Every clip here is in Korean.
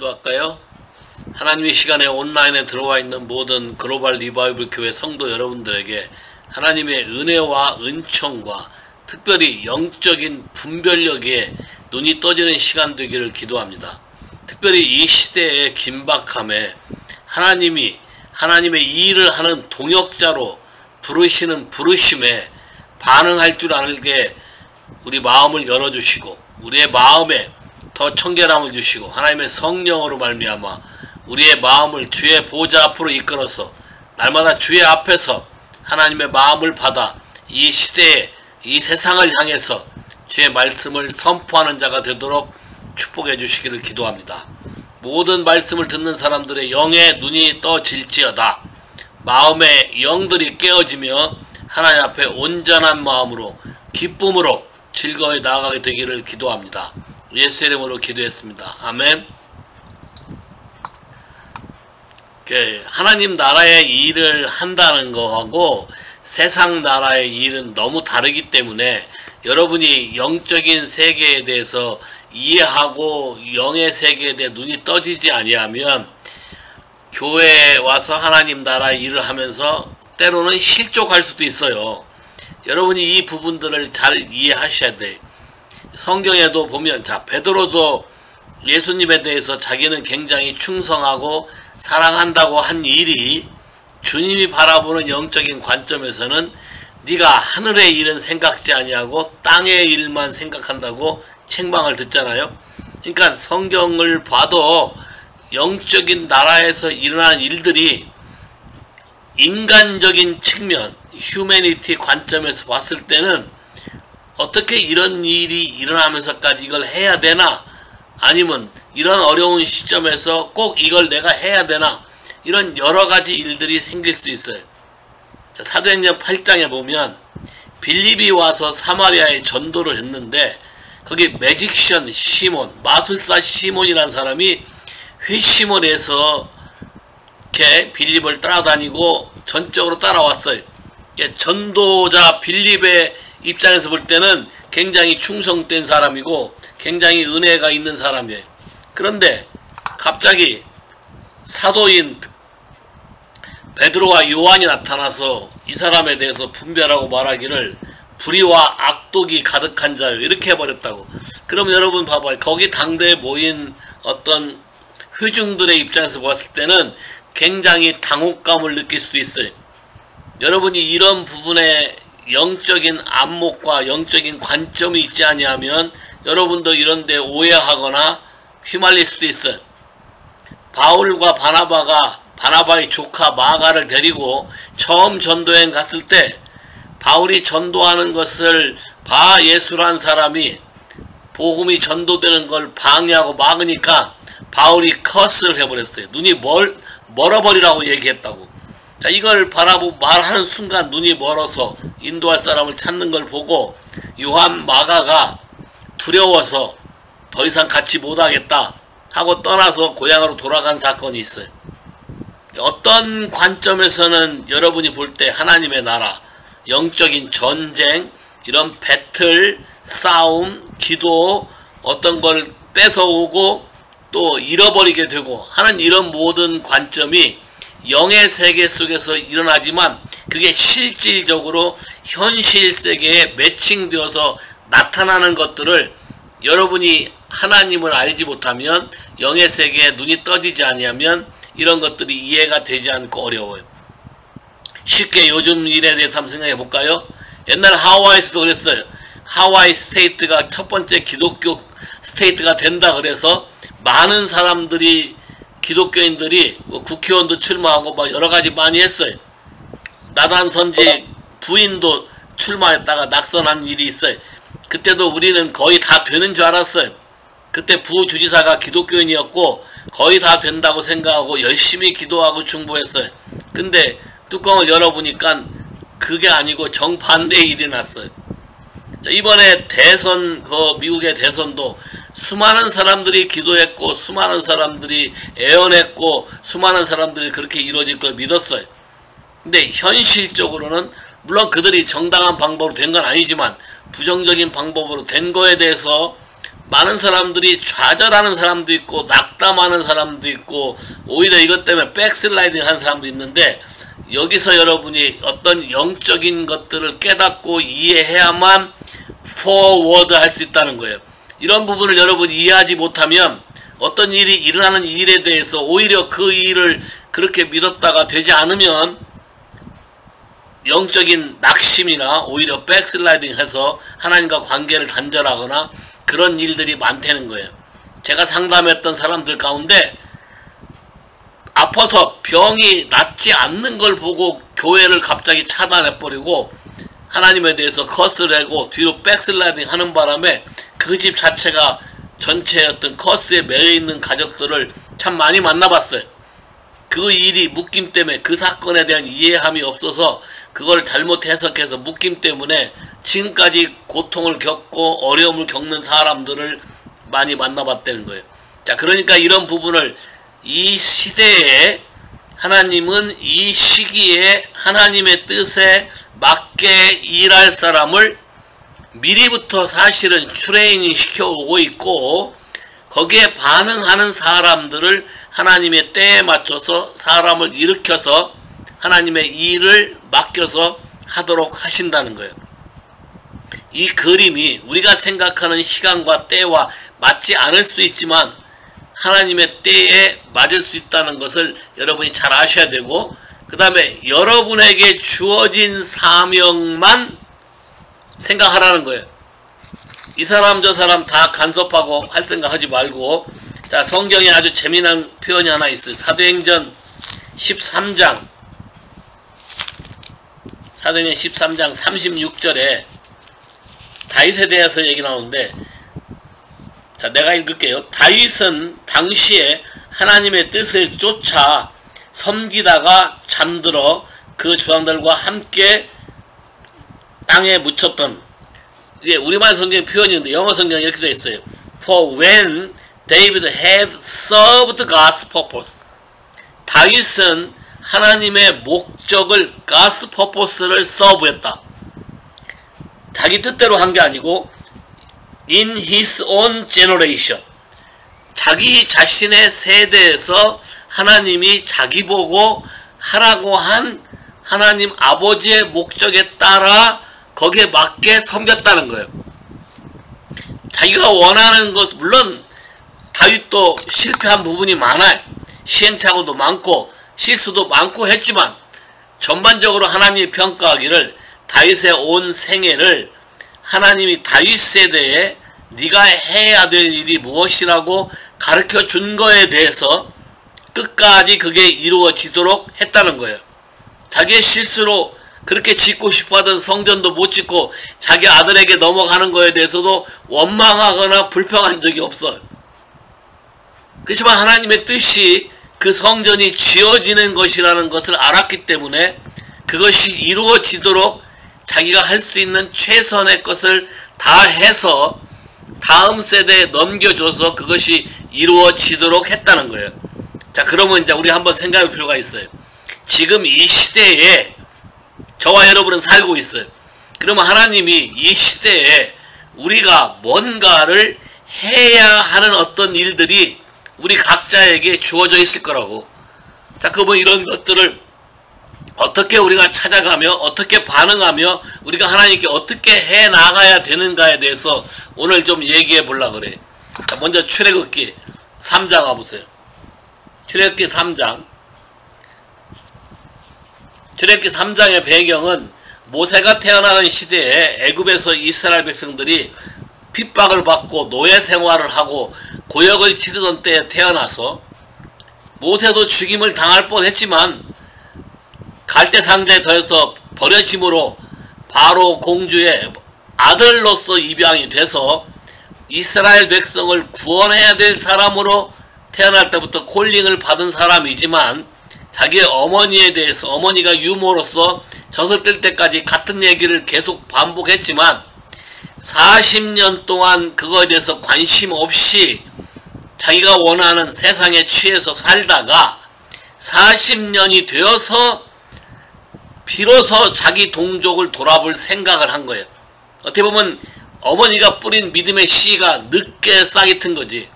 기도할까요? 하나님의 시간에 온라인에 들어와 있는 모든 글로벌 리바이벌 교회 성도 여러분들에게 하나님의 은혜와 은총과 특별히 영적인 분별력에 눈이 떠지는 시간 되기를 기도합니다. 특별히 이 시대의 긴박함에 하나님의 이 일을 하는 동역자로 부르시는 부르심에 반응할 줄 알게 우리 마음을 열어주시고 우리의 마음에 더 청결함을 주시고 하나님의 성령으로 말미암아 우리의 마음을 주의 보좌 앞으로 이끌어서 날마다 주의 앞에서 하나님의 마음을 받아 이 시대에 이 세상을 향해서 주의 말씀을 선포하는 자가 되도록 축복해 주시기를 기도합니다. 모든 말씀을 듣는 사람들의 영의 눈이 떠질지어다. 마음의 영들이 깨어지며 하나님 앞에 온전한 마음으로 기쁨으로 즐거이 나아가게 되기를 기도합니다. 예수의 이름으로 기도했습니다. 아멘. 하나님 나라의 일을 한다는 거하고 세상 나라의 일은 너무 다르기 때문에 여러분이 영적인 세계에 대해서 이해하고 영의 세계에 대해 눈이 떠지지 아니하면 교회에 와서 하나님 나라의 일을 하면서 때로는 실족할 수도 있어요. 여러분이 이 부분들을 잘 이해하셔야 돼. 성경에도 보면 베드로도 예수님에 대해서 자기는 굉장히 충성하고 사랑한다고 한 일이 주님이 바라보는 영적인 관점에서는 네가 하늘의 일은 생각지 아니하고 땅의 일만 생각한다고 책망을 듣잖아요. 그러니까 성경을 봐도 영적인 나라에서 일어나는 일들이 인간적인 측면, 휴머니티 관점에서 봤을 때는 어떻게 이런 일이 일어나면서까지 이걸 해야 되나, 아니면 이런 어려운 시점에서 꼭 이걸 내가 해야 되나, 이런 여러가지 일들이 생길 수 있어요. 사도행전 8장에 보면 빌립이 와서 사마리아에 전도를 했는데 거기 매직션 시몬, 마술사 시몬이라는 사람이 회심을 해서 이렇게 빌립을 따라다니고 전적으로 따라왔어요. 전도자 빌립의 입장에서 볼 때는 굉장히 충성된 사람이고 굉장히 은혜가 있는 사람이에요. 그런데 갑자기 사도인 베드로와 요한이 나타나서 이 사람에 대해서 분별하고 말하기를 불의와 악독이 가득한 자요, 이렇게 해버렸다고. 그럼 여러분 봐봐요. 거기 당대에 모인 어떤 회중들의 입장에서 봤을 때는 굉장히 당혹감을 느낄 수도 있어요. 여러분이 이런 부분에 영적인 안목과 영적인 관점이 있지 아니하면 여러분도 이런 데 오해하거나 휘말릴 수도 있어요. 바울과 바나바의 조카 마가를 데리고 처음 전도여행 갔을 때 바울이 전도하는 것을 바예수란 사람이 복음이 전도되는 걸 방해하고 막으니까 바울이 커스를 해버렸어요. 눈이 멀어버리라고 얘기했다고. 자, 이걸 바라보고 말하는 순간 눈이 멀어서 인도할 사람을 찾는 걸 보고 요한 마가가 두려워서 더 이상 같이 못하겠다 하고 떠나서 고향으로 돌아간 사건이 있어요. 어떤 관점에서는 여러분이 볼 때 하나님의 나라, 영적인 전쟁, 이런 배틀, 싸움, 기도, 어떤 걸 뺏어오고 또 잃어버리게 되고 하는 이런 모든 관점이 영의 세계 속에서 일어나지만 그게 실질적으로 현실 세계에 매칭되어서 나타나는 것들을 여러분이 하나님을 알지 못하면, 영의 세계에 눈이 떠지지 아니하면 이런 것들이 이해가 되지 않고 어려워요. 쉽게 요즘 일에 대해서 한번 생각해 볼까요? 옛날 하와이에서도 그랬어요. 하와이 스테이트가 첫 번째 기독교 스테이트가 된다 그래서 많은 사람들이, 기독교인들이 국회의원도 출마하고 막 여러가지 많이 했어요. 나단 선지 부인도 출마했다가 낙선한 일이 있어요. 그때도 우리는 거의 다 되는 줄 알았어요. 그때 부주지사가 기독교인이었고 거의 다 된다고 생각하고 열심히 기도하고 중보했어요. 근데 뚜껑을 열어보니까 그게 아니고 정반대의 일이 났어요. 자, 이번에 대선, 미국의 대선도 수많은 사람들이 기도했고 수많은 사람들이 애원했고 수많은 사람들이 그렇게 이루어질 걸 믿었어요. 근데 현실적으로는 물론 그들이 정당한 방법으로 된 건 아니지만 부정적인 방법으로 된 거에 대해서 많은 사람들이 좌절하는 사람도 있고 낙담하는 사람도 있고 오히려 이것 때문에 백슬라이딩 하는 사람도 있는데, 여기서 여러분이 어떤 영적인 것들을 깨닫고 이해해야만 포워드 할 수 있다는 거예요. 이런 부분을 여러분이 이해하지 못하면 어떤 일이 일어나는 일에 대해서 오히려 그 일을 그렇게 믿었다가 되지 않으면 영적인 낙심이나 오히려 백슬라이딩 해서 하나님과 관계를 단절하거나 그런 일들이 많다는 거예요. 제가 상담했던 사람들 가운데 아파서 병이 낫지 않는 걸 보고 교회를 갑자기 차단해버리고 하나님에 대해서 커스를 하고 뒤로 백슬라이딩 하는 바람에 그 집 자체가 전체의 어떤 커스에 매여있는 가족들을 참 많이 만나봤어요. 그 일이 묶임 때문에 그 사건에 대한 이해함이 없어서 그걸 잘못 해석해서 묶임 때문에 지금까지 고통을 겪고 어려움을 겪는 사람들을 많이 만나봤다는 거예요. 자, 그러니까 이런 부분을 이 시대에 하나님은 이 시기에 하나님의 뜻에 맞게 일할 사람을 미리부터 사실은 트레이닝 시켜오고 있고, 거기에 반응하는 사람들을 하나님의 때에 맞춰서 사람을 일으켜서 하나님의 일을 맡겨서 하도록 하신다는 거예요. 이 그림이 우리가 생각하는 시간과 때와 맞지 않을 수 있지만 하나님의 때에 맞을 수 있다는 것을 여러분이 잘 아셔야 되고, 그 다음에 여러분에게 주어진 사명만 생각하라는 거예요. 이 사람 저 사람 다 간섭하고 할 생각 하지 말고, 자, 성경에 아주 재미난 표현이 하나 있어요. 사도행전 13장 36절에 다윗에 대해서 얘기 나오는데, 자, 내가 읽을게요. 다윗은 당시에 하나님의 뜻을 쫓아 섬기다가 잠들어 그 조상들과 함께 땅에 묻혔던, 이게 우리말 성경 표현인데 영어 성경에 이렇게 되어 있어요. For when David had served God's purpose. 다윗은 하나님의 목적을 God's purpose를 서브했다. 자기 뜻대로 한 게 아니고 in his own generation. 자기 자신의 세대에서 하나님이 자기 보고 하라고 한 하나님 아버지의 목적에 따라 거기에 맞게 섬겼다는 거예요. 자기가 원하는 것, 물론 다윗도 실패한 부분이 많아요. 시행착오도 많고 실수도 많고 했지만 전반적으로 하나님이 평가하기를 다윗의 온 생애를 하나님이 다윗 세대에 네가 해야 될 일이 무엇이라고 가르쳐 준 거에 대해서 끝까지 그게 이루어지도록 했다는 거예요. 자기의 실수로 그렇게 짓고 싶어하던 성전도 못 짓고 자기 아들에게 넘어가는 거에 대해서도 원망하거나 불평한 적이 없어요. 그렇지만 하나님의 뜻이 그 성전이 지어지는 것이라는 것을 알았기 때문에 그것이 이루어지도록 자기가 할 수 있는 최선의 것을 다 해서 다음 세대에 넘겨줘서 그것이 이루어지도록 했다는 거예요. 자, 그러면 이제 우리 한번 생각할 필요가 있어요. 지금 이 시대에 저와 여러분은 살고 있어요. 그러면 하나님이 이 시대에 우리가 뭔가를 해야 하는 어떤 일들이 우리 각자에게 주어져 있을 거라고. 자, 그러면 이런 것들을 어떻게 우리가 찾아가며 어떻게 반응하며 우리가 하나님께 어떻게 해 나가야 되는가에 대해서 오늘 좀 얘기해 보려고 그래. 자, 먼저 출애굽기 3장 가보세요. 출애굽기 3장. 출애굽기 3장의 배경은 모세가 태어나는 시대에 애굽에서 이스라엘 백성들이 핍박을 받고 노예 생활을 하고 고역을 치르던 때에 태어나서 모세도 죽임을 당할 뻔했지만 갈대 상자에 더해서 버려짐으로 바로 공주의 아들로서 입양이 돼서 이스라엘 백성을 구원해야 될 사람으로 태어날 때부터 콜링을 받은 사람이지만 자기의 어머니에 대해서 어머니가 유모로서 젖을 뗄 때까지 같은 얘기를 계속 반복했지만 40년 동안 그거에 대해서 관심 없이 자기가 원하는 세상에 취해서 살다가 40년이 되어서 비로소 자기 동족을 돌아볼 생각을 한 거예요. 어떻게 보면 어머니가 뿌린 믿음의 씨가 늦게 싹이 튼 거지.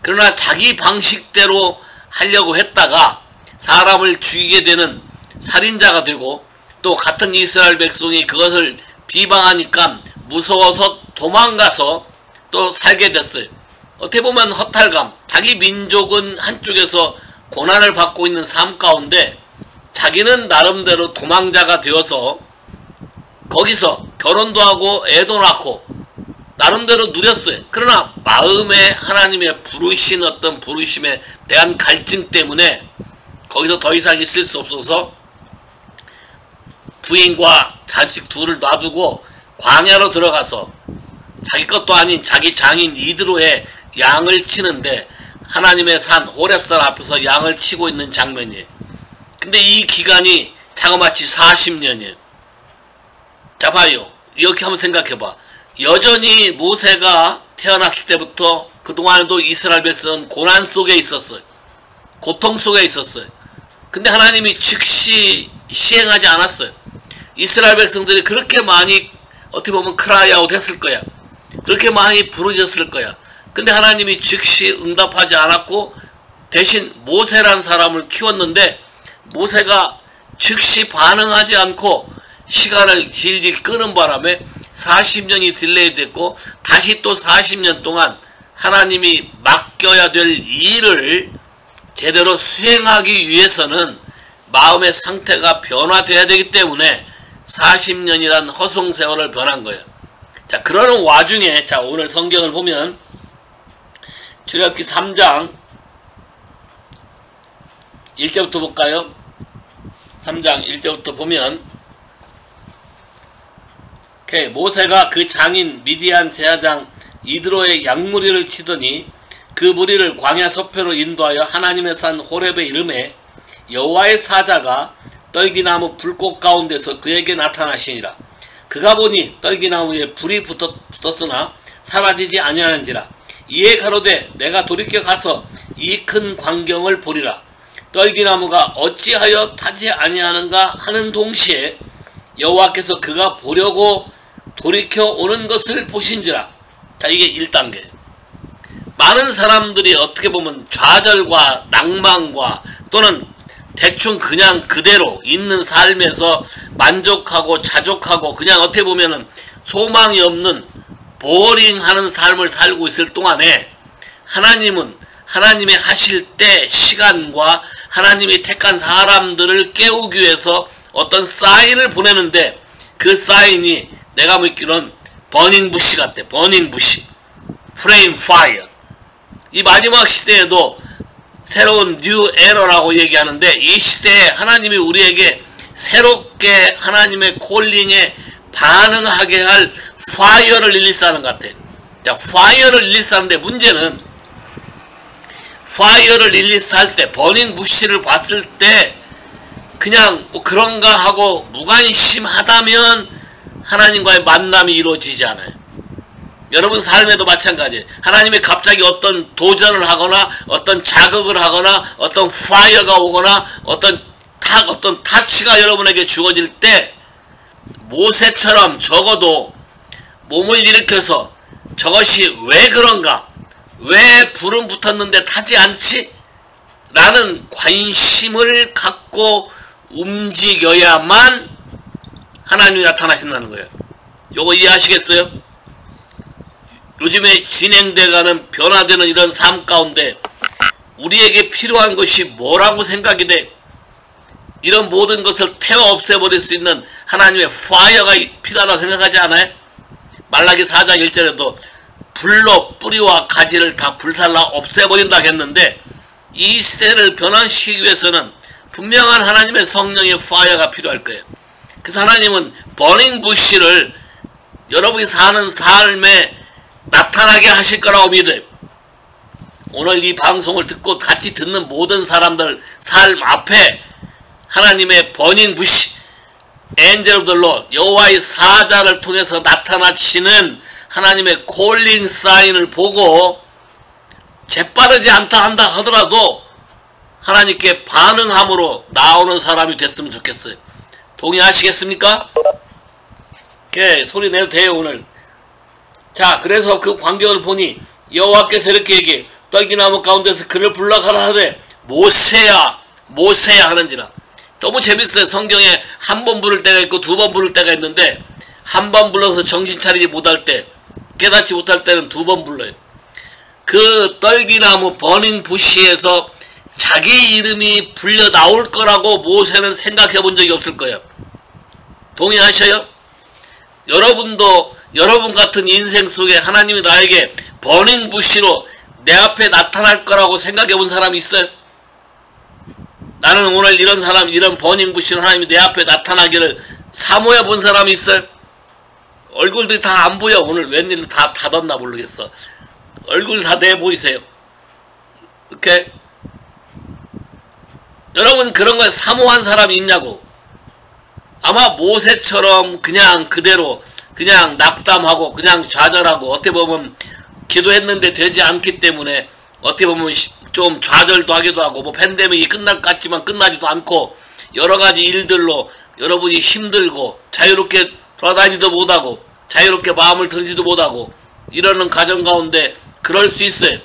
그러나 자기 방식대로 하려고 했다가 사람을 죽이게 되는 살인자가 되고, 또 같은 이스라엘 백성이 그것을 비방하니까 무서워서 도망가서 또 살게 됐어요. 어떻게 보면 허탈감, 자기 민족은 한쪽에서 고난을 받고 있는 삶 가운데 자기는 나름대로 도망자가 되어서 거기서 결혼도 하고 애도 낳고 나름대로 누렸어요. 그러나 마음에 하나님의 부르신 어떤 부르심에 대한 갈증 때문에 거기서 더 이상 있을 수 없어서 부인과 자식 둘을 놔두고 광야로 들어가서 자기 것도 아닌 자기 장인 이드로의 양을 치는데, 하나님의 산 호렙산 앞에서 양을 치고 있는 장면이에요. 근데 이 기간이 자그마치 40년이에요. 자 봐요. 이렇게 한번 생각해봐. 여전히 모세가 태어났을 때부터 그동안에도 이스라엘 백성은 고난 속에 있었어요. 고통 속에 있었어요. 근데 하나님이 즉시 시행하지 않았어요. 이스라엘 백성들이 그렇게 많이 어떻게 보면 크라이아웃 했을 거야. 그렇게 많이 부르짖었을 거야. 근데 하나님이 즉시 응답하지 않았고 대신 모세란 사람을 키웠는데, 모세가 즉시 반응하지 않고 시간을 질질 끄는 바람에 40년이 딜레이 됐고, 다시 또 40년 동안 하나님이 맡겨야 될 일을 제대로 수행하기 위해서는 마음의 상태가 변화돼야 되기 때문에 40년이란 허송세월을 변한 거예요. 자, 그러는 와중에, 자, 오늘 성경을 보면 출애굽기 3장 1절부터 볼까요? 3장 1절부터 보면, 모세가 그 장인 미디안 제사장 이드로의 양무리를 치더니 그 무리를 광야 서편으로 인도하여 하나님의 산 호렙에 이르매 여호와의 사자가 떨기나무 불꽃 가운데서 그에게 나타나시니라. 그가 보니 떨기나무에 불이 붙었으나 사라지지 아니하는지라. 이에 가로되 내가 돌이켜 가서 이 큰 광경을 보리라. 떨기나무가 어찌하여 타지 아니하는가 하는 동시에 여호와께서 그가 보려고 돌이켜 오는 것을 보신지라. 자, 이게 1단계. 많은 사람들이 어떻게 보면 좌절과 낭만과 또는 대충 그냥 그대로 있는 삶에서 만족하고 자족하고 그냥 어떻게 보면은 소망이 없는 보링하는 삶을 살고 있을 동안에, 하나님은 하나님이 하실 때 시간과 하나님이 택한 사람들을 깨우기 위해서 어떤 사인을 보내는데, 그 사인이 내가 믿기로는 버닝 부시 같대. 버닝 부시, 프레임 파이어. 이 마지막 시대에도 새로운 뉴 에러라고 얘기하는데, 이 시대에 하나님이 우리에게 새롭게 하나님의 콜링에 반응하게 할 파이어를 릴리스하는 것 같아. 자, 파이어를 릴리스하는데 문제는 파이어를 릴리스할 때, 버닝 부시를 봤을 때 그냥 뭐 그런가 하고 무관심하다면 하나님과의 만남이 이루어지지 않아요. 여러분 삶에도 마찬가지예요. 하나님이 갑자기 어떤 도전을 하거나 어떤 자극을 하거나 어떤 파이어가 오거나 어떤 타치가 여러분에게 주어질 때, 모세처럼 적어도 몸을 일으켜서 저것이 왜 그런가, 왜 불은 붙었는데 타지 않지? 라는 관심을 갖고 움직여야만 하나님이 나타나신다는 거예요. 요거 이해하시겠어요? 요즘에 진행돼가는 변화되는 이런 삶 가운데 우리에게 필요한 것이 뭐라고 생각이 돼? 이런 모든 것을 태워 없애버릴 수 있는 하나님의 파이어가 필요하다고 생각하지 않아요? 말라기 4장 1절에도 불로 뿌리와 가지를 다 불살라 없애버린다 했는데, 이 시대를 변화시키기 위해서는 분명한 하나님의 성령의 파이어가 필요할 거예요. 그래서 하나님은 버닝 부시를 여러분이 사는 삶에 나타나게 하실 거라고 믿어요. 오늘 이 방송을 듣고 같이 듣는 모든 사람들 삶 앞에 하나님의 버닝 부시, 엔젤 오브 더 로드, 여호와의 사자를 통해서 나타나시는 하나님의 콜링 사인을 보고 재빠르지 않다 한다 하더라도 하나님께 반응함으로 나오는 사람이 됐으면 좋겠어요. 동의하시겠습니까? 오케이, 소리 내도 돼요. 오늘 자, 그래서 그 광경을 보니 여호와께서 이렇게 얘기해. 떨기나무 가운데서 그를 불러 가라하되 모세야 모세야 하는지라. 너무 재밌어요. 성경에 한 번 부를 때가 있고 두 번 부를 때가 있는데, 한 번 불러서 정신 차리지 못할 때, 깨닫지 못할 때는 두 번 불러요. 그 떨기나무 버닝 부시에서 자기 이름이 불려 나올 거라고 모세는 생각해 본 적이 없을 거예요. 동의하셔요? 여러분도 여러분 같은 인생 속에 하나님이 나에게 버닝 부시로 내 앞에 나타날 거라고 생각해 본 사람이 있어요? 나는 오늘 이런 사람, 이런 버닝 부시로 하나님이 내 앞에 나타나기를 사모해 본 사람이 있어요? 얼굴들이 다 안 보여. 오늘 웬일로 다 닫았나 모르겠어. 얼굴 다 내 보이세요. 오케이? 여러분 그런 거 사모한 사람이 있냐고. 아마 모세처럼 그냥 그대로 그냥 낙담하고 그냥 좌절하고, 어떻게 보면 기도했는데 되지 않기 때문에 어떻게 보면 좀 좌절도 하기도 하고, 뭐 팬데믹이 끝날 것 같지만 끝나지도 않고 여러가지 일들로 여러분이 힘들고 자유롭게 돌아다니지도 못하고 자유롭게 마음을 들지도 못하고 이러는 가정 가운데 그럴 수 있어요.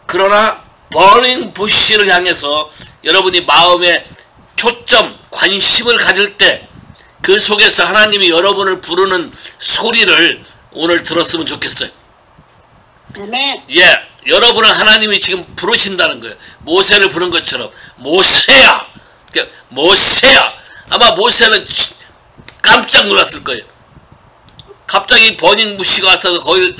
그러나 버닝 부시를 향해서 여러분이 마음에 초점, 관심을 가질 때 그 속에서 하나님이 여러분을 부르는 소리를 오늘 들었으면 좋겠어요. 아멘. 예, 여러분을 하나님이 지금 부르신다는 거예요. 모세를 부른 것처럼 모세야, 모세야. 아마 모세는 깜짝 놀랐을 거예요. 갑자기 버닝 부시가 같아서 거기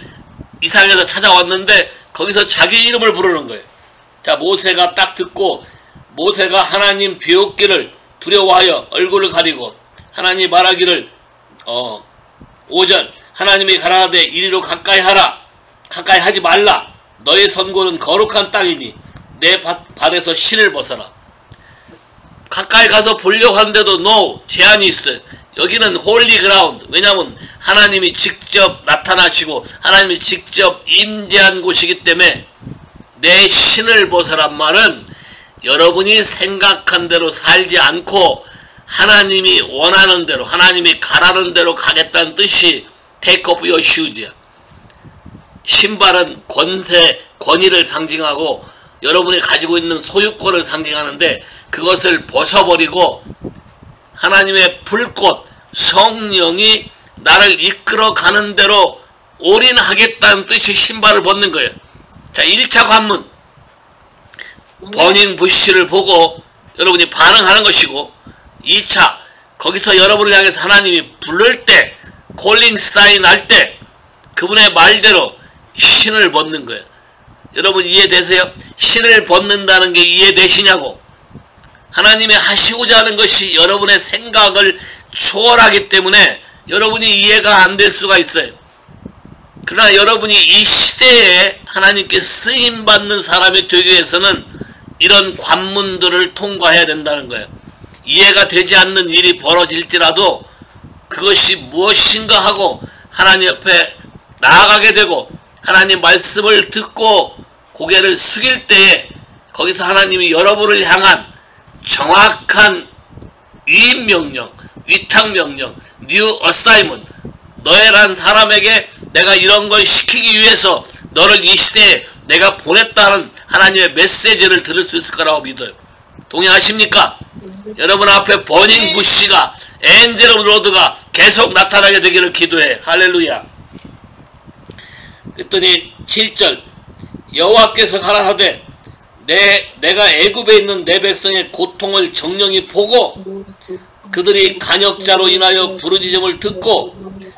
이상해서 찾아왔는데 거기서 자기 이름을 부르는 거예요. 자, 모세가 딱 듣고 모세가 하나님 비웃기를 두려워하여 얼굴을 가리고, 하나님이 말하기를 5절 하나님이 가라하되 이리로 가까이 하라, 가까이 하지 말라. 너의 선고는 거룩한 땅이니 내 발에서 신을 벗어라. 가까이 가서 보려고 하는데도 no, 제한이 있어요. 여기는 홀리 그라운드. 왜냐하면 하나님이 직접 나타나시고 하나님이 직접 임재한 곳이기 때문에 내 신을 벗어란 말은 여러분이 생각한 대로 살지 않고 하나님이 원하는 대로, 하나님이 가라는 대로 가겠다는 뜻이 take off your shoes야. 신발은 권세, 권위를 상징하고 여러분이 가지고 있는 소유권을 상징하는데, 그것을 벗어버리고 하나님의 불꽃, 성령이 나를 이끌어 가는 대로 올인하겠다는 뜻이 신발을 벗는 거예요. 자, 1차 관문 버닝 부시를 보고 여러분이 반응하는 것이고, 2차 거기서 여러분을 향해서 하나님이 부를 때, 콜링 사인 할 때 그분의 말대로 신을 벗는 거예요. 여러분 이해되세요? 신을 벗는다는 게 이해되시냐고. 하나님이 하시고자 하는 것이 여러분의 생각을 초월하기 때문에 여러분이 이해가 안 될 수가 있어요. 그러나 여러분이 이 시대에 하나님께 쓰임받는 사람이 되기 위해서는 이런 관문들을 통과해야 된다는 거예요. 이해가 되지 않는 일이 벌어질지라도 그것이 무엇인가 하고 하나님 옆에 나아가게 되고 하나님 말씀을 듣고 고개를 숙일 때에 거기서 하나님이 여러분을 향한 정확한 위임명령, 위탁명령, 뉴 어사이먼트, 너희란 사람에게 내가 이런 걸 시키기 위해서 너를 이 시대에 내가 보냈다는 하나님의 메시지를 들을 수 있을 거라고 믿어요. 동의하십니까? 여러분 앞에 버닝 부시가, 엔젤 오브 로드가 계속 나타나게 되기를 기도해. 할렐루야. 그랬더니 7절 여호와께서 가라하되 내가 애굽에 있는 내 백성의 고통을 정령히 보고 그들이 간역자로 인하여 부르짖음을 듣고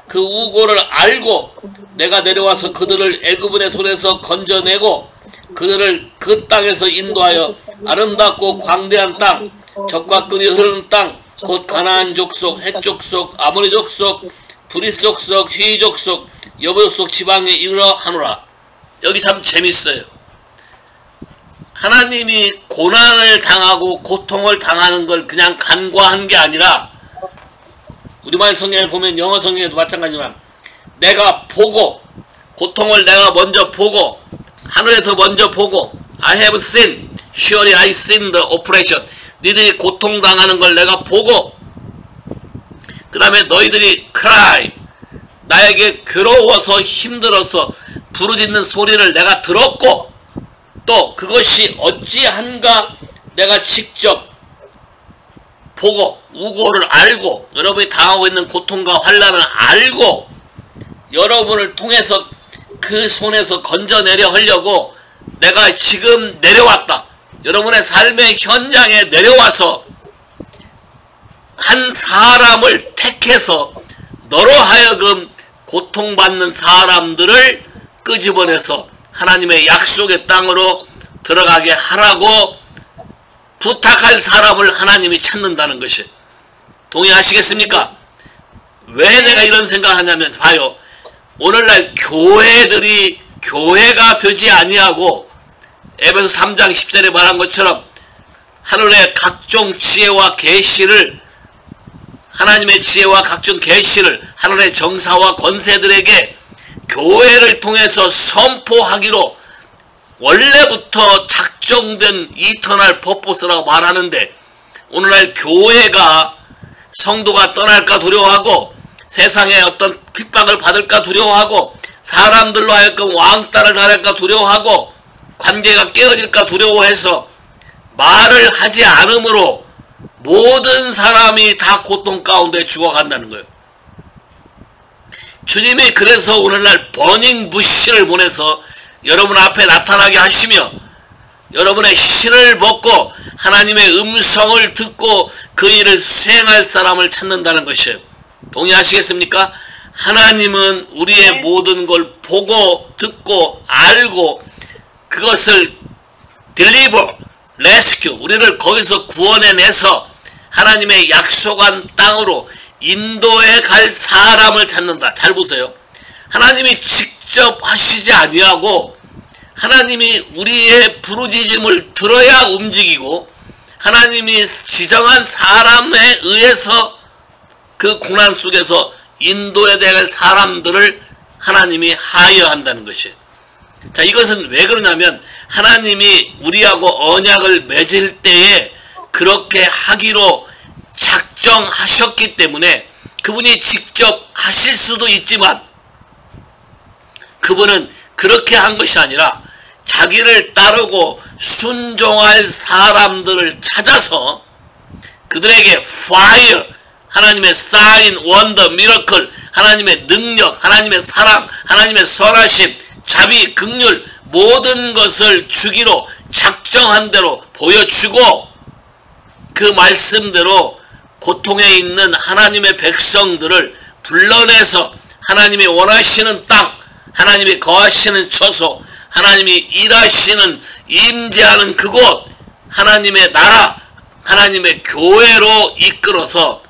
그 우고를 알고 내가 내려와서 그들을 애굽인의 손에서 건져내고 그들을 그 땅에서 인도하여 아름답고 광대한 땅, 젖과 끈이 흐르는 땅, 곧 가나안 족속, 헷 족속, 아모리 족속, 브릿 족속, 휘 족속, 여부 족속 지방에 이르러 하노라. 여기 참 재밌어요. 하나님이 고난을 당하고 고통을 당하는 걸 그냥 간과한 게 아니라, 우리말 성경에 보면 영어 성경에도 마찬가지지만 내가 보고, 고통을 내가 먼저 보고, 하늘에서 먼저 보고, I have seen, surely I seen the oppression. 니들이 고통당하는 걸 내가 보고, 그 다음에 너희들이 cry, 나에게 괴로워서 힘들어서 부르짖는 소리를 내가 들었고, 또 그것이 어찌한가 내가 직접 보고 우고를 알고 여러분이 당하고 있는 고통과 환난을 알고 여러분을 통해서 그 손에서 건져내려 하려고 내가 지금 내려왔다. 여러분의 삶의 현장에 내려와서 한 사람을 택해서 너로 하여금 고통받는 사람들을 끄집어내서 하나님의 약속의 땅으로 들어가게 하라고 부탁할 사람을 하나님이 찾는다는 것이, 동의하시겠습니까? 왜 내가 이런 생각을 하냐면, 봐요. 오늘날 교회들이 교회가 되지 아니하고 에베소 3장 10절에 말한 것처럼 하늘의 각종 지혜와 계시를, 하나님의 지혜와 각종 계시를 하늘의 정사와 권세들에게 교회를 통해서 선포하기로 원래부터 작정된 이터널 퍼포스라고 말하는데, 오늘날 교회가 성도가 떠날까 두려워하고 세상에 어떤 핍박을 받을까 두려워하고 사람들로 하여금 왕따를 당할까 두려워하고 관계가 깨어질까 두려워해서 말을 하지 않으므로 모든 사람이 다 고통 가운데 죽어간다는 거예요. 주님이 그래서 오늘날 버닝 부시를 보내서 여러분 앞에 나타나게 하시며 여러분의 신을 벗고 하나님의 음성을 듣고 그 일을 수행할 사람을 찾는다는 것이에요. 동의하시겠습니까? 하나님은 우리의 모든 걸 보고 듣고 알고 그것을 deliver, rescue, 우리를 거기서 구원해내서 하나님의 약속한 땅으로 인도해 갈 사람을 찾는다. 잘 보세요. 하나님이 직접 하시지 아니하고 하나님이 우리의 부르짖음을 들어야 움직이고 하나님이 지정한 사람에 의해서 그 고난 속에서 인도해야 될 사람들을 하나님이 하여한다는 것이에요. 자, 이것은 왜 그러냐면 하나님이 우리하고 언약을 맺을 때에 그렇게 하기로 작정하셨기 때문에 그분이 직접 하실 수도 있지만 그분은 그렇게 한 것이 아니라 자기를 따르고 순종할 사람들을 찾아서 그들에게 fire, 하나님의 sign, wonder, miracle, 하나님의 능력, 하나님의 사랑, 하나님의 선하심, 자비, 긍휼 모든 것을 주기로 작정한 대로 보여주고 그 말씀대로 고통에 있는 하나님의 백성들을 불러내서 하나님이 원하시는 땅, 하나님이 거하시는 처소, 하나님이 일하시는 임재하는 그곳, 하나님의 나라, 하나님의 교회로 이끌어서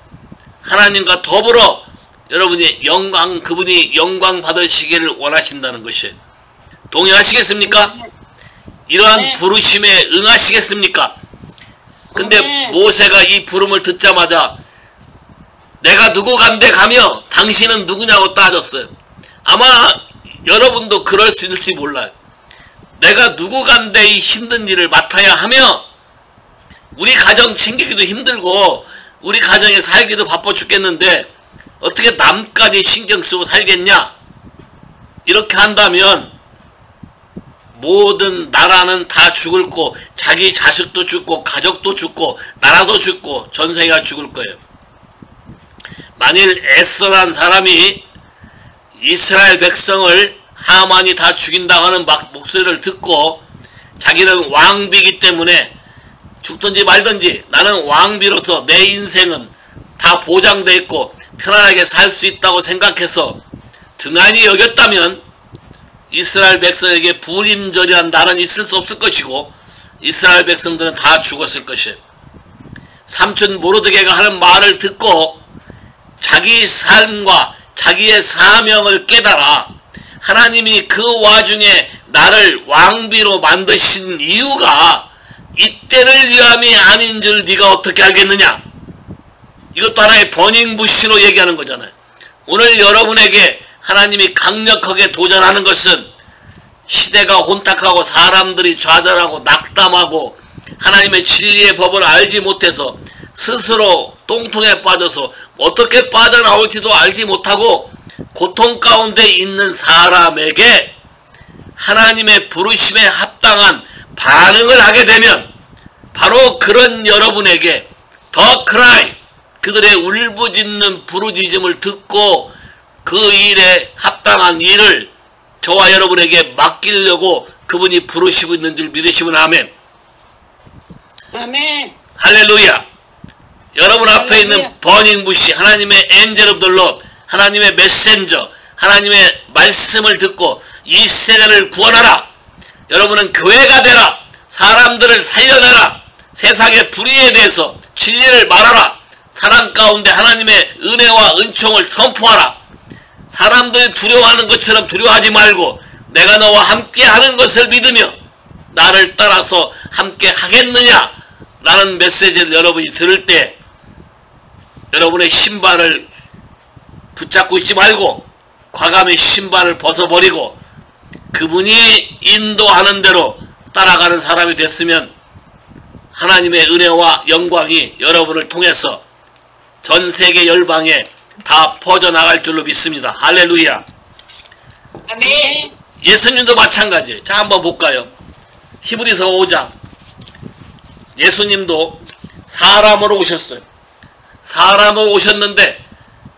하나님과 더불어 여러분이 영광, 그분이 영광 받으시기를 원하신다는 것이에요. 동의하시겠습니까? 이러한 부르심에 응하시겠습니까? 근데 모세가 이 부름을 듣자마자 내가 누구 간데 가며 당신은 누구냐고 따졌어요. 아마 여러분도 그럴 수 있을지 몰라요. 내가 누구 간데 이 힘든 일을 맡아야 하며 우리 가정 챙기기도 힘들고 우리 가정에 살기도 바빠 죽겠는데 어떻게 남까지 신경 쓰고 살겠냐? 이렇게 한다면 모든 나라는 다 죽을 거, 자기 자식도 죽고 가족도 죽고 나라도 죽고 전세계가 죽을 거예요. 만일 에스라는 사람이 이스라엘 백성을 하만이 다 죽인다고 하는 목소리를 듣고 자기는 왕비이기 때문에 죽든지 말든지 나는 왕비로서 내 인생은 다 보장되어 있고 편안하게 살 수 있다고 생각해서 등한히 여겼다면 이스라엘 백성에게 불임절이란 날은 있을 수 없을 것이고 이스라엘 백성들은 다 죽었을 것이에요. 삼촌 모르드게가 하는 말을 듣고 자기 삶과 자기의 사명을 깨달아 하나님이 그 와중에 나를 왕비로 만드신 이유가 이때를 위함이 아닌 줄 네가 어떻게 알겠느냐? 이것도 하나의 버닝부시로 얘기하는 거잖아요. 오늘 여러분에게 하나님이 강력하게 도전하는 것은 시대가 혼탁하고 사람들이 좌절하고 낙담하고 하나님의 진리의 법을 알지 못해서 스스로 똥통에 빠져서 어떻게 빠져나올지도 알지 못하고 고통 가운데 있는 사람에게 하나님의 부르심에 합당한 반응을 하게 되면 바로 그런 여러분에게 더 크라이, 그들의 울부짖는 부르짖음을 듣고 그 일에 합당한 일을 저와 여러분에게 맡기려고 그분이 부르시고 있는 줄 믿으시면 아멘. 아멘. 할렐루야. 여러분 앞에 할렐루야. 있는 버닝부시, 하나님의 엔젤 오브 더 롯, 하나님의 메신저, 하나님의 말씀을 듣고 이 세대를 구원하라. 여러분은 교회가 되라. 사람들을 살려내라. 세상의 불의에 대해서 진리를 말하라. 사람 가운데 하나님의 은혜와 은총을 선포하라. 사람들이 두려워하는 것처럼 두려워하지 말고 내가 너와 함께 하는 것을 믿으며 나를 따라서 함께 하겠느냐 라는 메시지를 여러분이 들을 때 여러분의 신발을 붙잡고 있지 말고 과감히 신발을 벗어버리고 그분이 인도하는 대로 따라가는 사람이 됐으면 하나님의 은혜와 영광이 여러분을 통해서 전 세계 열방에 다 퍼져나갈 줄로 믿습니다. 할렐루야. 아멘. 예수님도 마찬가지예요. 자, 한번 볼까요? 히브리서 5장. 예수님도 사람으로 오셨어요. 사람으로 오셨는데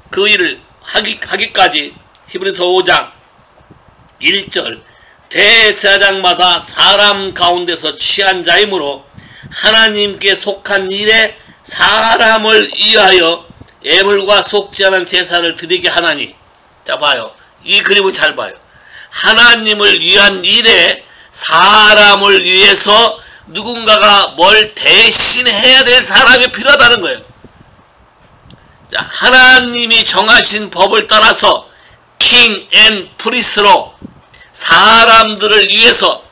그 일을 하기까지 히브리서 5장 1절 대제사장마다 사람 가운데서 취한 자이므로 하나님께 속한 일에 사람을 위하여 예물과 속지 않은 제사를 드리게 하나니. 자, 봐요. 이 그림을 잘 봐요. 하나님을 위한 일에 사람을 위해서 누군가가 뭘 대신해야 될 사람이 필요하다는 거예요. 자, 하나님이 정하신 법을 따라서 킹 앤 프리스트로 사람들을 위해서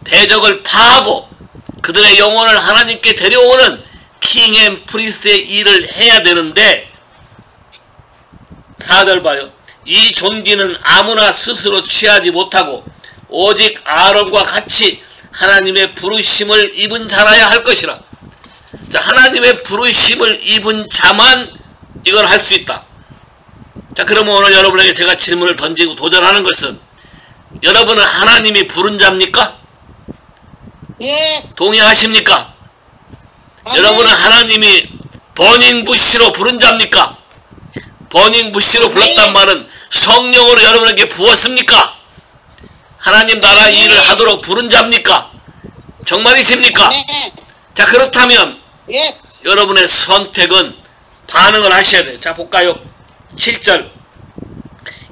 대적을 파하고 그들의 영혼을 하나님께 데려오는 킹 앤 프리스트의 일을 해야 되는데 4절 봐요. 이 존귀는 아무나 스스로 취하지 못하고 오직 아론과 같이 하나님의 부르심을 입은 자라야 할 것이라. 자, 하나님의 부르심을 입은 자만 이걸 할 수 있다. 자, 그러면 오늘 여러분에게 제가 질문을 던지고 도전하는 것은 여러분은 하나님이 부른 자입니까? 예. 동의하십니까? 아멘. 여러분은 하나님이 버닝부시로 부른 자입니까? 버닝부시로 불렀단 말은 성령으로 여러분에게 부었습니까? 하나님 나라 일을 하도록 부른 자입니까? 정말이십니까? 아멘. 자, 그렇다면 예스. 여러분의 선택은 반응을 하셔야 돼요. 자, 볼까요? 7절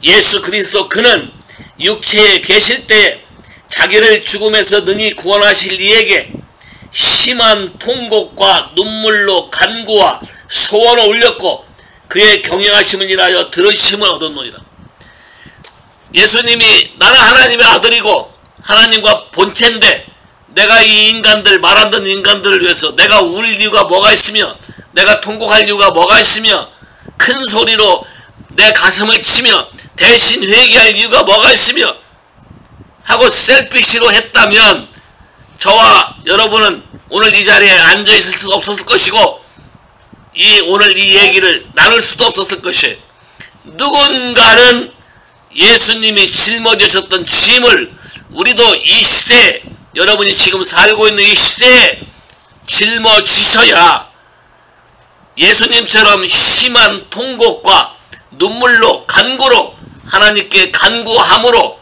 예수 그리스도 그는 육체에 계실 때에 자기를 죽음에서 능히 구원하실 이에게 심한 통곡과 눈물로 간구와 소원을 올렸고 그의 경영하심을 인하여 들으심을 얻었노니라. 예수님이 나는 하나님의 아들이고 하나님과 본체인데 내가 이 인간들, 말 안 듣는 인간들을 위해서 내가 울 이유가 뭐가 있으며 내가 통곡할 이유가 뭐가 있으며 큰 소리로 내 가슴을 치며 대신 회개할 이유가 뭐가 있으며 하고 셀피시로 했다면 저와 여러분은 오늘 이 자리에 앉아있을 수가 없었을 것이고 오늘 이 얘기를 나눌 수도 없었을 것이에요. 누군가는 예수님이 짊어지셨던 짐을 우리도 이 시대에 여러분이 지금 살고 있는 이 시대에 짊어지셔야 예수님처럼 심한 통곡과 눈물로 간구로 하나님께 간구함으로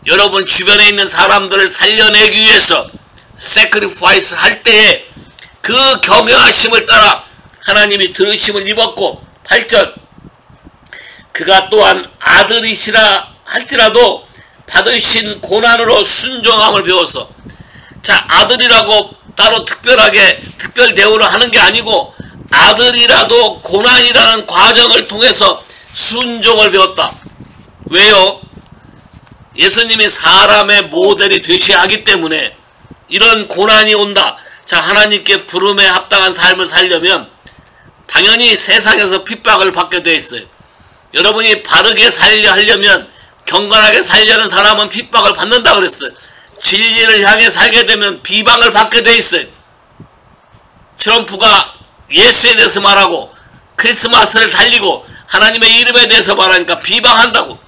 여러분 주변에 있는 사람들을 살려내기 위해서 세크리파이스 할 때에 그 경외하심을 따라 하나님이 들으심을 입었고 8절 그가 또한 아들이시라 할지라도 받으신 고난으로 순종함을 배워서 자 아들이라고 따로 특별 대우를 하는 게 아니고 아들이라도 고난이라는 과정을 통해서 순종을 배웠다. 왜요? 예수님이 사람의 모델이 되셔야 하기 때문에 이런 고난이 온다. 자 하나님께 부름에 합당한 삶을 살려면 당연히 세상에서 핍박을 받게 돼 있어요. 여러분이 바르게 살려 하려면 경건하게 살려는 사람은 핍박을 받는다 그랬어요. 진리를 향해 살게 되면 비방을 받게 돼 있어요. 트럼프가 예수에 대해서 말하고 크리스마스를 살리고 하나님의 이름에 대해서 말하니까 비방한다고.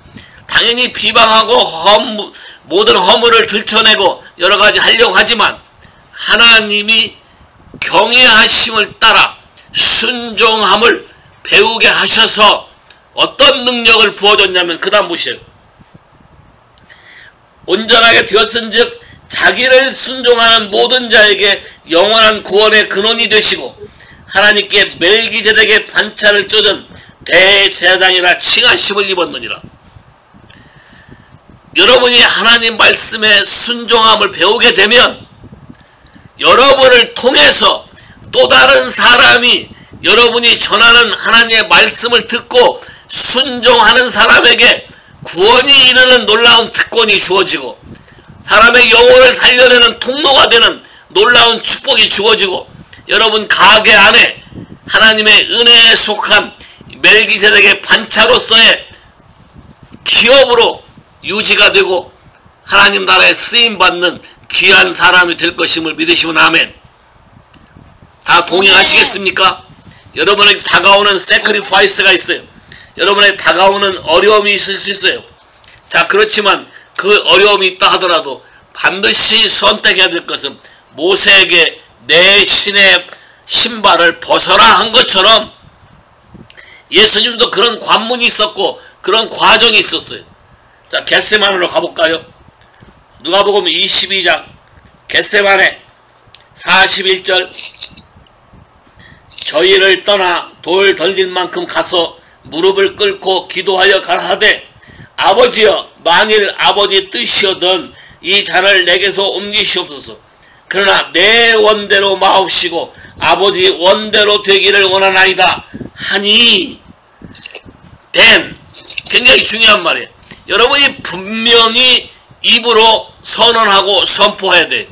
당연히 비방하고 모든 허물을 들춰내고 여러가지 하려고 하지만 하나님이 경외하심을 따라 순종함을 배우게 하셔서 어떤 능력을 부어줬냐면 그 다음 보세요. 온전하게 되었은즉 자기를 순종하는 모든 자에게 영원한 구원의 근원이 되시고 하나님께 멜기세덱의 반차를 쫓은 대제사장이라 칭하심을 입었느니라. 여러분이 하나님 말씀에 순종함을 배우게 되면 여러분을 통해서 또 다른 사람이 여러분이 전하는 하나님의 말씀을 듣고 순종하는 사람에게 구원이 이르는 놀라운 특권이 주어지고 사람의 영혼을 살려내는 통로가 되는 놀라운 축복이 주어지고 여러분 가게 안에 하나님의 은혜에 속한 멜기세덱의 반차로서의 기업으로 유지가 되고 하나님 나라에 쓰임받는 귀한 사람이 될 것임을 믿으시면 아멘. 다 동의하시겠습니까? 여러분에게 다가오는 세크리파이스가 있어요. 여러분에게 다가오는 어려움이 있을 수 있어요. 자, 그렇지만 그 어려움이 있다 하더라도 반드시 선택해야 될 것은 모세에게 내 신의 신발을 벗어라 한 것처럼 예수님도 그런 관문이 있었고 그런 과정이 있었어요. 자, 겟세마네로 가볼까요? 누가복음 22장 겟세마네 41절 저희를 떠나 돌 던질 만큼 가서 무릎을 꿇고 기도하여 가라사대 아버지여 만일 아버지 뜻이거든 이 잔을 내게서 옮기시옵소서. 그러나 내 원대로 마옵시고 아버지 원대로 되기를 원하나이다 하니 then 굉장히 중요한 말이에요. 여러분이 분명히 입으로 선언하고 선포해야 돼.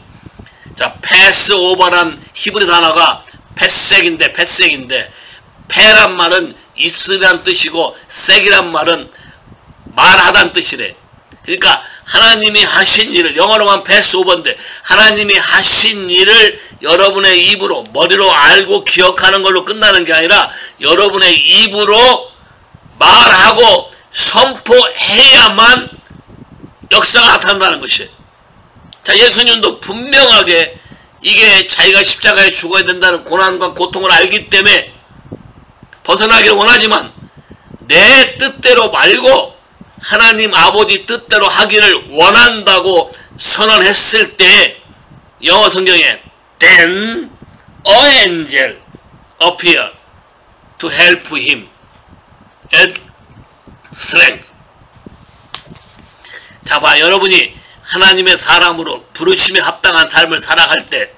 자, 패스오버란 히브리 단어가 패색인데 패란 말은 입술이란 뜻이고 색이란 말은 말하다는 뜻이래. 그러니까 하나님이 하신 일을, 영어로만 패스오버인데 하나님이 하신 일을 여러분의 입으로 머리로 알고 기억하는 걸로 끝나는 게 아니라 여러분의 입으로 말하고 선포해야만 역사가 나타난다는 것이에요. 자, 예수님도 분명하게 이게 자기가 십자가에 죽어야 된다는 고난과 고통을 알기 때문에 벗어나기를 원하지만 내 뜻대로 말고 하나님 아버지 뜻대로 하기를 원한다고 선언했을 때 영어 성경에 then a angel appeared to help him at strength. 자, 봐, 여러분이 하나님의 사람으로 부르심에 합당한 삶을 살아갈 때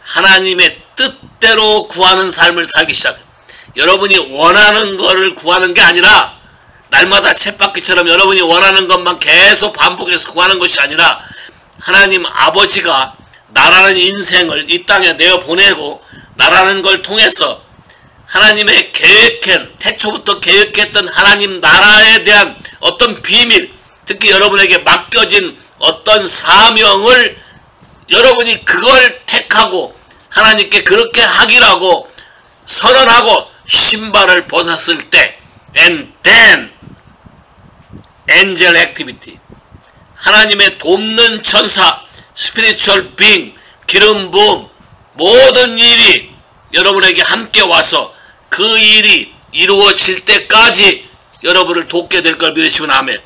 하나님의 뜻대로 구하는 삶을 살기 시작해요. 여러분이 원하는 거를 구하는 게 아니라 날마다 쳇바퀴처럼 여러분이 원하는 것만 계속 반복해서 구하는 것이 아니라 하나님 아버지가 나라는 인생을 이 땅에 내어보내고 나라는 걸 통해서 하나님의 태초부터 계획했던 하나님 나라에 대한 어떤 비밀, 특히 여러분에게 맡겨진 어떤 사명을 여러분이 그걸 택하고 하나님께 그렇게 하기라고 선언하고 신발을 벗었을 때 and then angel activity, 하나님의 돕는 천사, spiritual being, 기름 부음, 모든 일이 여러분에게 함께 와서 그 일이 이루어질 때까지 여러분을 돕게 될 걸 믿으시면 아멘.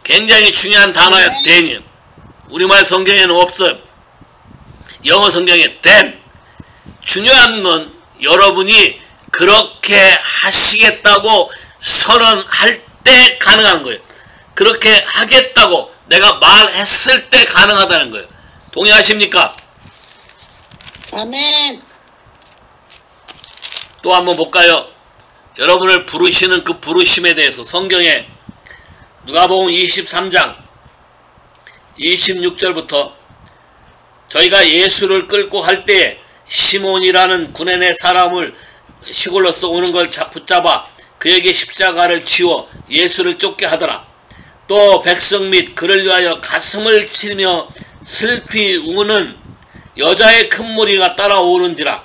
굉장히 중요한 단어야 then. 우리말 성경에는 없어요. 영어 성경에 then. 중요한 건 여러분이 그렇게 하시겠다고 선언할 때 가능한 거예요. 그렇게 하겠다고 내가 말했을 때 가능하다는 거예요. 동의하십니까? 아멘. 또 한번 볼까요? 여러분을 부르시는 그 부르심에 대해서 성경에 누가복음 23장 26절부터 저희가 예수를 끌고 갈 때에 시몬이라는 구레네 사람을 시골로서 오는 걸 붙잡아 그에게 십자가를 지워 예수를 쫓게 하더라. 또 백성 및 그를 위하여 가슴을 치며 슬피 우는 여자의 큰 무리가 따라오는지라.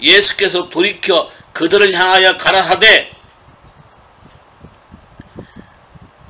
예수께서 돌이켜 그들을 향하여 가라사대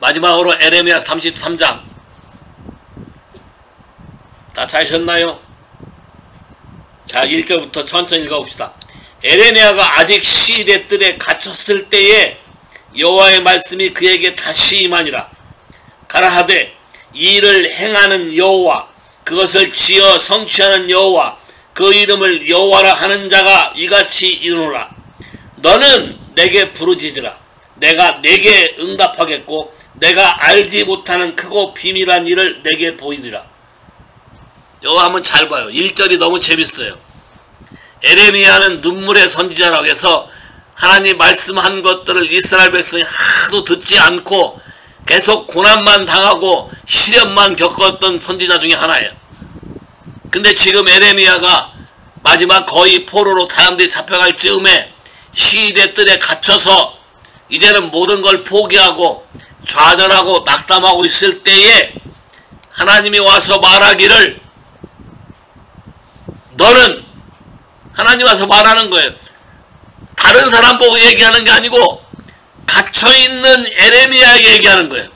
마지막으로 에레미야 33장. 다 찾으셨나요? 자, 1절부터 천천히 읽어봅시다. 에레미야가 아직 시대 뜰에 갇혔을 때에 여호와의 말씀이 그에게 다시 임하니라. 가라하되 이 일을 행하는 여호와, 그것을 지어 성취하는 여호와, 그 이름을 여호와라 하는 자가 이같이 이르노라. 너는 내게 부르짖으라. 내가 내게 응답하겠고 내가 알지 못하는 크고 비밀한 일을 내게 보이리라. 요거 한번 잘 봐요. 1절이 너무 재밌어요. 에레미야는 눈물의 선지자라고 해서 하나님 말씀한 것들을 이스라엘 백성이 하도 듣지 않고 계속 고난만 당하고 시련만 겪었던 선지자 중에 하나예요. 근데 지금 에레미야가 마지막 거의 포로로 다양들이 잡혀갈 즈음에 시대 뜰에 갇혀서 이제는 모든 걸 포기하고 좌절하고 낙담하고 있을 때에 하나님이 와서 말하기를, 너는, 하나님 와서 말하는 거예요. 다른 사람 보고 얘기하는 게 아니고 갇혀있는 에레미야에게 얘기하는 거예요.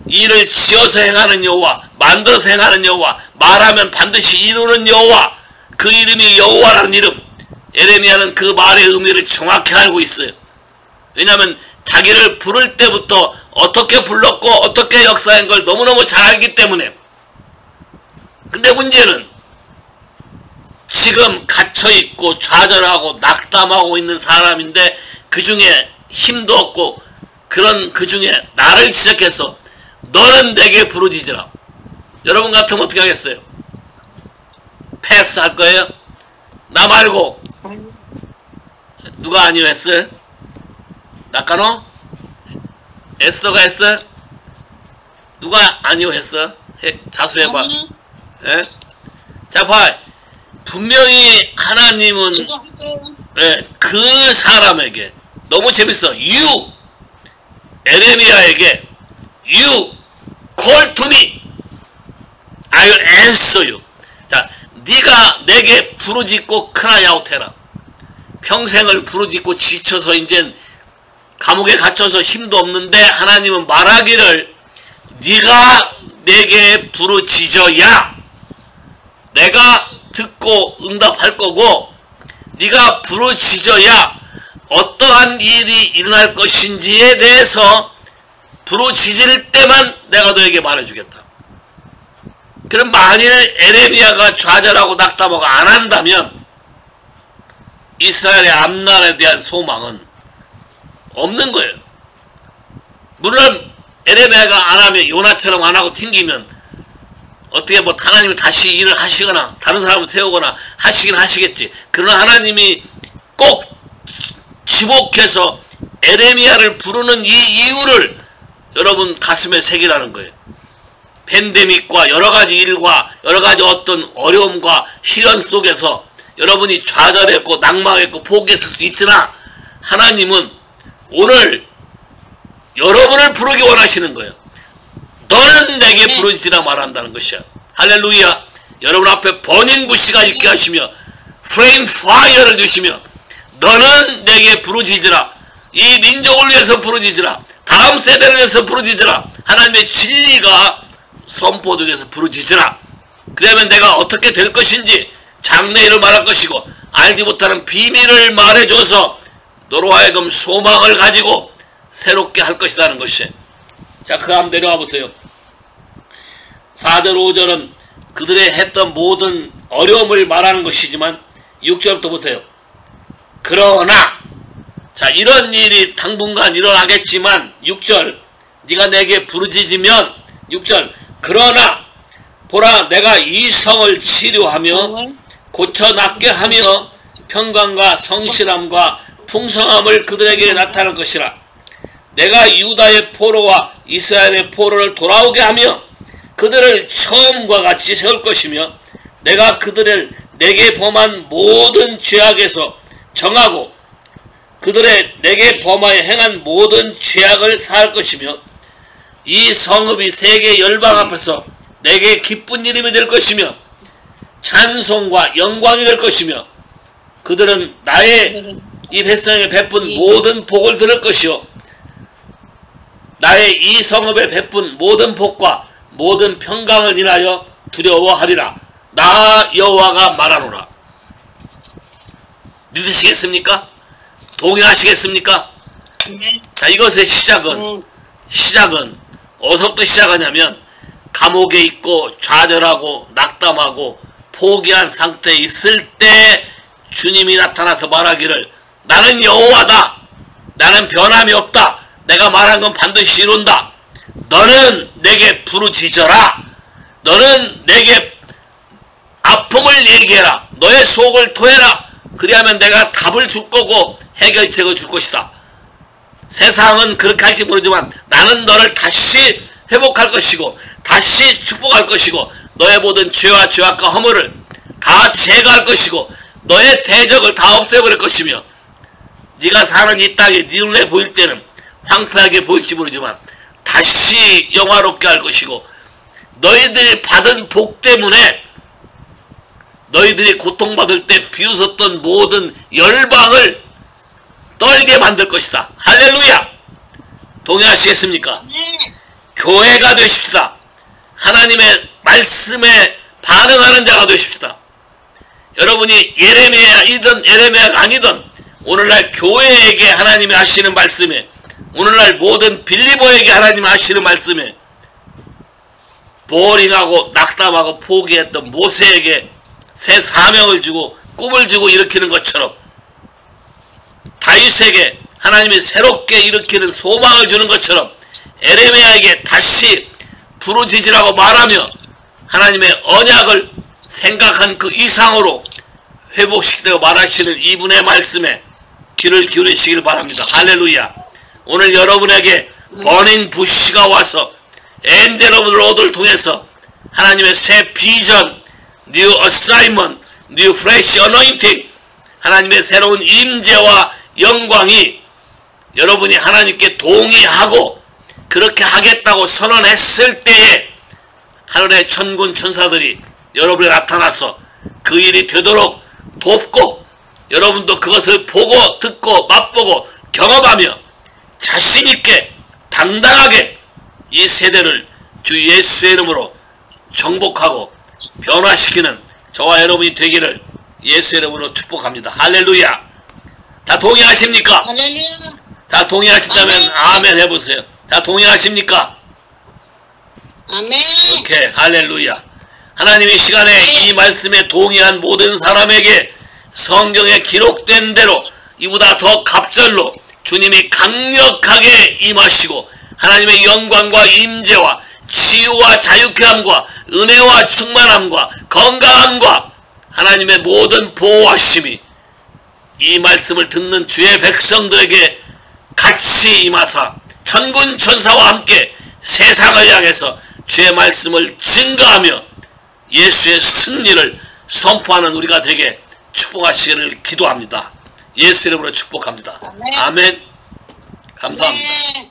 이 일을 지어서 행하는 여호와, 만들어서 행하는 여호와, 말하면 반드시 이루는 여호와, 그 이름이 여호와라는 이름. 에레미야는 그 말의 의미를 정확히 알고 있어요. 왜냐하면 자기를 부를 때부터 어떻게 불렀고 어떻게 역사한 걸 너무너무 잘 알기 때문에. 근데 문제는 지금 갇혀있고 좌절하고 낙담하고 있는 사람인데 그 중에 힘도 없고 그런 그 중에 나를 지적해서 너는 내게 부르짖으라. 여러분 같으면 어떻게 하겠어요? 패스할 거예요? 나 말고 누가 아니요 했어요? 나카노? 에스더가 했어? 누가 아니요 했어? 자수해봐. 예? 자, 봐. 분명히 하나님은 그 사람에게 너무 재밌어. You 에레미야에게 You call to me, I will answer you. 자, 네가 내게 부르짖고 cry out 해라. 평생을 부르짖고 지쳐서 이젠 감옥에 갇혀서 힘도 없는데 하나님은 말하기를 네가 내게 부르짖어야 내가 듣고 응답할 거고, 네가 부르짖어야 어떠한 일이 일어날 것인지에 대해서 부르짖을 때만 내가 너에게 말해주겠다. 그럼 만일 에레미야가 좌절하고 낙담하고 안 한다면 이스라엘의 앞날에 대한 소망은 없는 거예요. 물론 에레미야가 안 하면, 요나처럼 안 하고 튕기면 어떻게 뭐 하나님이 다시 일을 하시거나 다른 사람을 세우거나 하시긴 하시겠지. 그러나 하나님이 꼭 지목해서 에레미야를 부르는 이 이유를 여러분 가슴에 새기라는 거예요. 팬데믹과 여러가지 일과 여러가지 어떤 어려움과 시련 속에서 여러분이 좌절했고 낙망했고 포기했을 수 있으나 하나님은 오늘 여러분을 부르기 원하시는 거예요. 너는 내게 부르짖으라 말한다는 것이야. 할렐루야. 여러분 앞에 버닝 부시가 있게 하시며 플레임 파이어를 주시며 너는 내게 부르짖으라. 이 민족을 위해서 부르짖으라. 다음 세대를 위해서 부르짖으라. 하나님의 진리가 선포되기 위해서 부르짖으라. 그러면 내가 어떻게 될 것인지 장래일을 말할 것이고 알지 못하는 비밀을 말해줘서 너로 하여금 소망을 가지고 새롭게 할 것이라는 것이에요. 자, 그 다음 내려와 보세요. 4절 5절은 그들의 했던 모든 어려움을 말하는 것이지만 6절부터 보세요. 그러나, 자, 이런 일이 당분간 일어나겠지만 6절, 네가 내게 부르짖으면 6절, 그러나 보라 내가 이 성을 치료하며 고쳐 낫게 하며 평강과 성실함과 풍성함을 그들에게 나타낼 것이라. 내가 유다의 포로와 이스라엘의 포로를 돌아오게 하며 그들을 처음과 같이 세울 것이며 내가 그들을 내게 범한 모든 죄악에서 정하고 그들의 내게 범하여 행한 모든 죄악을 사할 것이며 이 성읍이 세계 열방 앞에서 내게 기쁜 이름이 될 것이며 찬송과 영광이 될 것이며 그들은 나의 이 백성에게 베푼 모든 복을 들을 것이요 나의 이 성읍에 베푼 모든 복과 모든 평강을 인하여 두려워하리라. 나 여호와가 말하노라. 믿으시겠습니까? 동의하시겠습니까? 네. 자, 이것의 시작은 어디서부터 시작하냐면 감옥에 있고 좌절하고 낙담하고 포기한 상태에 있을 때 주님이 나타나서 말하기를 나는 여호와다. 나는 변함이 없다. 내가 말한 건 반드시 이룬다. 너는 내게 부르짖어라. 너는 내게 아픔을 얘기해라. 너의 속을 토해라. 그리하면 내가 답을 줄 거고 해결책을 줄 것이다. 세상은 그렇게 할지 모르지만 나는 너를 다시 회복할 것이고 다시 축복할 것이고 너의 모든 죄와 죄악과 허물을 다 제거할 것이고 너의 대적을 다 없애버릴 것이며 네가 사는 이 땅이 네 눈에 보일 때는 황폐하게 보일지 모르지만 다시 영화롭게 할 것이고 너희들이 받은 복 때문에 너희들이 고통받을 때 비웃었던 모든 열방을 떨게 만들 것이다. 할렐루야! 동의하시겠습니까? 네. 교회가 되십시다. 하나님의 말씀에 반응하는 자가 되십시다. 여러분이 예레미야이든 예레미야가 아니든 오늘날 교회에게 하나님이 하시는 말씀에 오늘날 모든 빌리버에게 하나님이 하시는 말씀에 보링하고 낙담하고 포기했던 모세에게 새 사명을 주고 꿈을 주고 일으키는 것처럼 다윗에게 하나님이 새롭게 일으키는 소망을 주는 것처럼 에레미야에게 다시 부르짖으라고 말하며 하나님의 언약을 생각한 그 이상으로 회복시키고 말하시는 이분의 말씀에 귀를 기울이시길 바랍니다. 할렐루야. 오늘 여러분에게 버닝 부시가 와서 엔젤 오브 로드를 통해서 하나님의 새 비전, 뉴 어사이먼트, 뉴 프레시 어노인팅, 하나님의 새로운 임재와 영광이 여러분이 하나님께 동의하고 그렇게 하겠다고 선언했을 때에 하늘의 천군 천사들이 여러분에 나타나서 그 일이 되도록 돕고 여러분도 그것을 보고 듣고 맛보고 경험하며 자신있게 당당하게 이 세대를 주 예수의 이름으로 정복하고 변화시키는 저와 여러분이 되기를 예수의 이름으로 축복합니다. 할렐루야. 다 동의하십니까? 할렐루야. 다 동의하신다면 아멘 해보세요. 다 동의하십니까? 아멘. 오케이. 할렐루야. 하나님의 시간에 이 말씀에 동의한 모든 사람에게 성경에 기록된 대로 이보다 더 갑절로 주님이 강력하게 임하시고 하나님의 영광과 임재와 치유와 자유케함과 은혜와 충만함과 건강함과 하나님의 모든 보호하심이 이 말씀을 듣는 주의 백성들에게 같이 임하사 천군 천사와 함께 세상을 향해서 주의 말씀을 증거하며 예수의 승리를 선포하는 우리가 되게 축복하시기를 기도합니다. 예수 이름으로 축복합니다. 아멘. 감사합니다. 아멘.